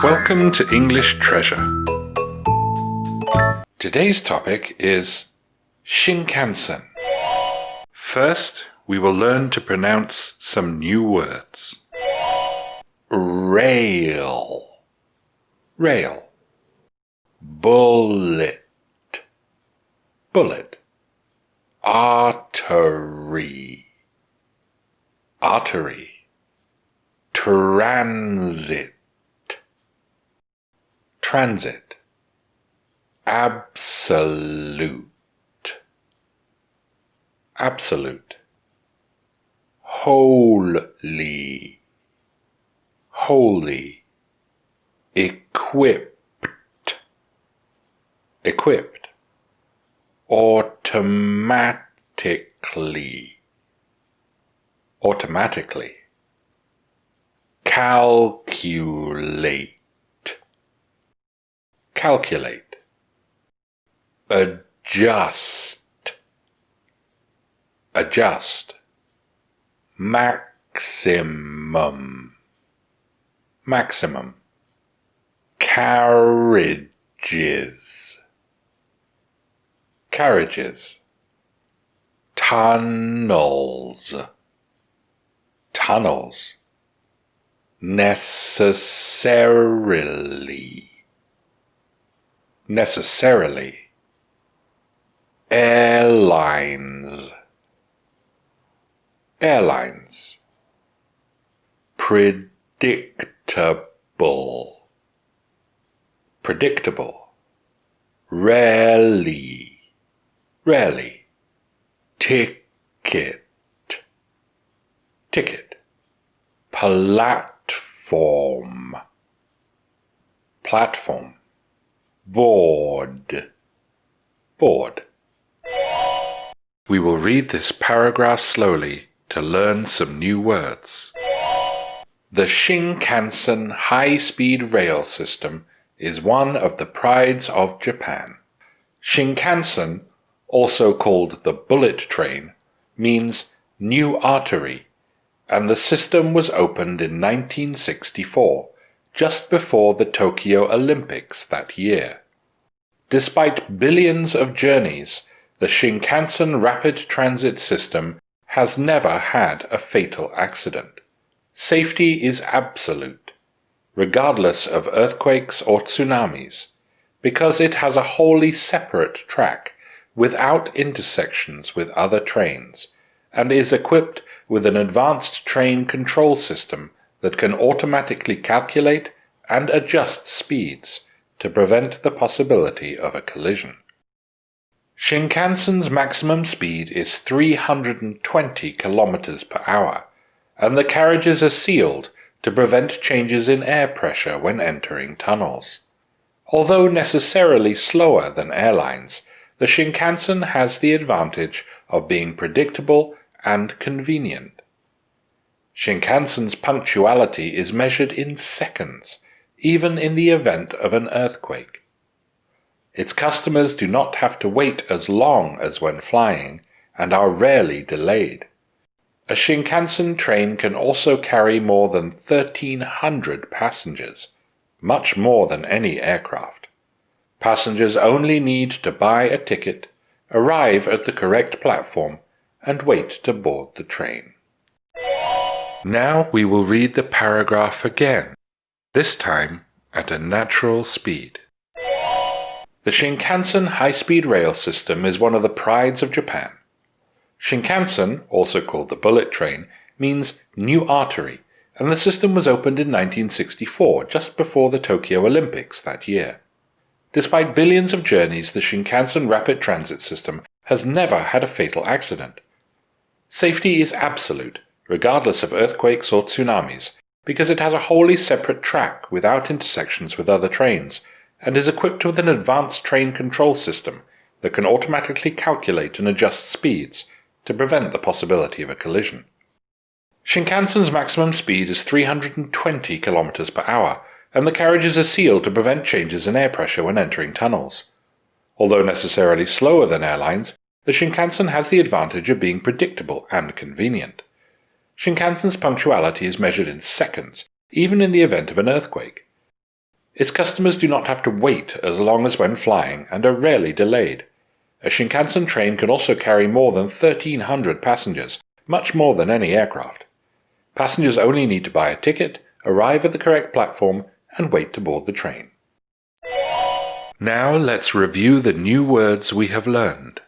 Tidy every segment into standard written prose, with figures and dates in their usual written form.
Welcome to English Treasure. Today's topic is Shinkansen. First, we will learn to pronounce some new words. Rail, rail. Bullet, bullet. Artery, artery. Transit, transit. Absolute, absolute. Holy, holy. Equipped, equipped. Automatically, automatically. Calculate, calculate. Adjust, adjust. Maximum, maximum. Carriages, carriages. Tunnels, tunnels. Necessarily, necessarily. Airlines, airlines. Predictable, predictable. Rarely, rarely. Ticket, ticket. Platform, platform. Board, board. We will read this paragraph slowly to learn some new words. The Shinkansen high-speed rail system is one of the prides of Japan. Shinkansen, also called the bullet train, means new artery, and the system was opened in 1964, just before the Tokyo Olympics that year. Despite billions of journeys, the Shinkansen rapid transit system has never had a fatal accident. Safety is absolute, regardless of earthquakes or tsunamis, because it has a wholly separate track without intersections with other trains, and is equipped with an advanced train control system that can automatically calculate and adjust speeds to prevent the possibility of a collision. Shinkansen's maximum speed is 320 km per hour, and the carriages are sealed to prevent changes in air pressure when entering tunnels. Although necessarily slower than airlines, the Shinkansen has the advantage of being predictable and convenient. Shinkansen's punctuality is measured in seconds, even in the event of an earthquake. Its customers do not have to wait as long as when flying, and are rarely delayed. A Shinkansen train can also carry more than 1,300 passengers, much more than any aircraft. Passengers only need to buy a ticket, arrive at the correct platform, and wait to board the train. Now we will read the paragraph again, this time at a natural speed. The Shinkansen high-speed rail system is one of the prides of Japan. Shinkansen, also called the bullet train, means new artery, and the system was opened in 1964, just before the Tokyo Olympics that year. Despite billions of journeys, the Shinkansen rapid transit system has never had a fatal accident. Safety is absolute, regardless of earthquakes or tsunamis, because it has a wholly separate track without intersections with other trains, and is equipped with an advanced train control system that can automatically calculate and adjust speeds to prevent the possibility of a collision. Shinkansen's maximum speed is 320 km per hour, and the carriages are sealed to prevent changes in air pressure when entering tunnels. Although necessarily slower than airlines, the Shinkansen has the advantage of being predictable and convenient. Shinkansen's punctuality is measured in seconds, even in the event of an earthquake. Its customers do not have to wait as long as when flying and are rarely delayed. A Shinkansen train can also carry more than 1,300 passengers, much more than any aircraft. Passengers only need to buy a ticket, arrive at the correct platform, and wait to board the train. Now let's review the new words we have learned.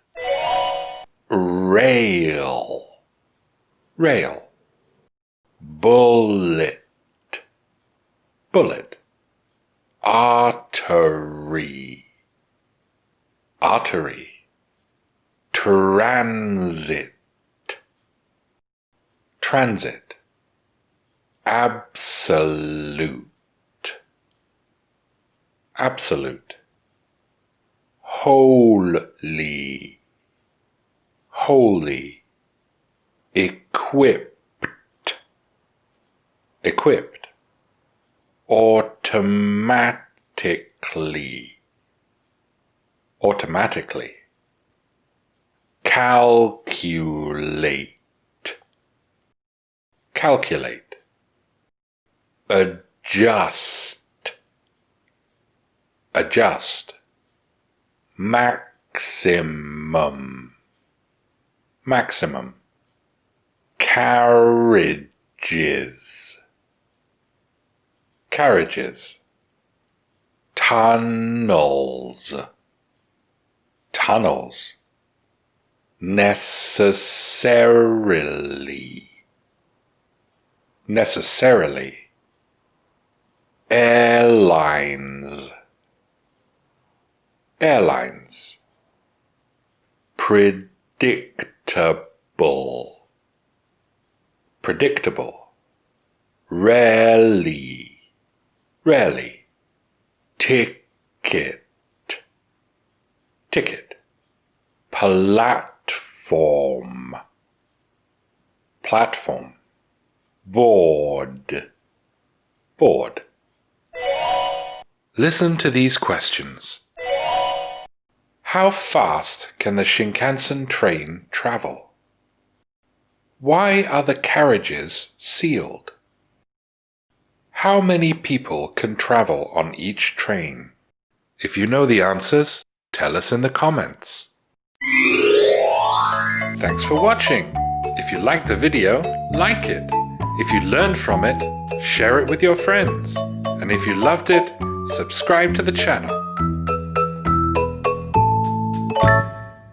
Rail, rail. Bullet, bullet. Artery, artery. Transit, transit. Absolute, absolute. Holy, holy. Equipped, equipped. Automatically, automatically. Calculate, calculate. Adjust, adjust. Maximum, maximum. Carriages, carriages. Tunnels, tunnels. Necessarily, necessarily. Airlines, airlines. Predictable, predictable. Rarely, rarely. Ticket, ticket. Platform, platform. Board, board. Listen to these questions. How fast can the Shinkansen train travel? Why are the carriages sealed? How many people can travel on each train? If you know the answers, tell us in the comments. Thanks for watching. If you liked the video, like it. If you learned from it, share it with your friends. And if you loved it, subscribe to the channel.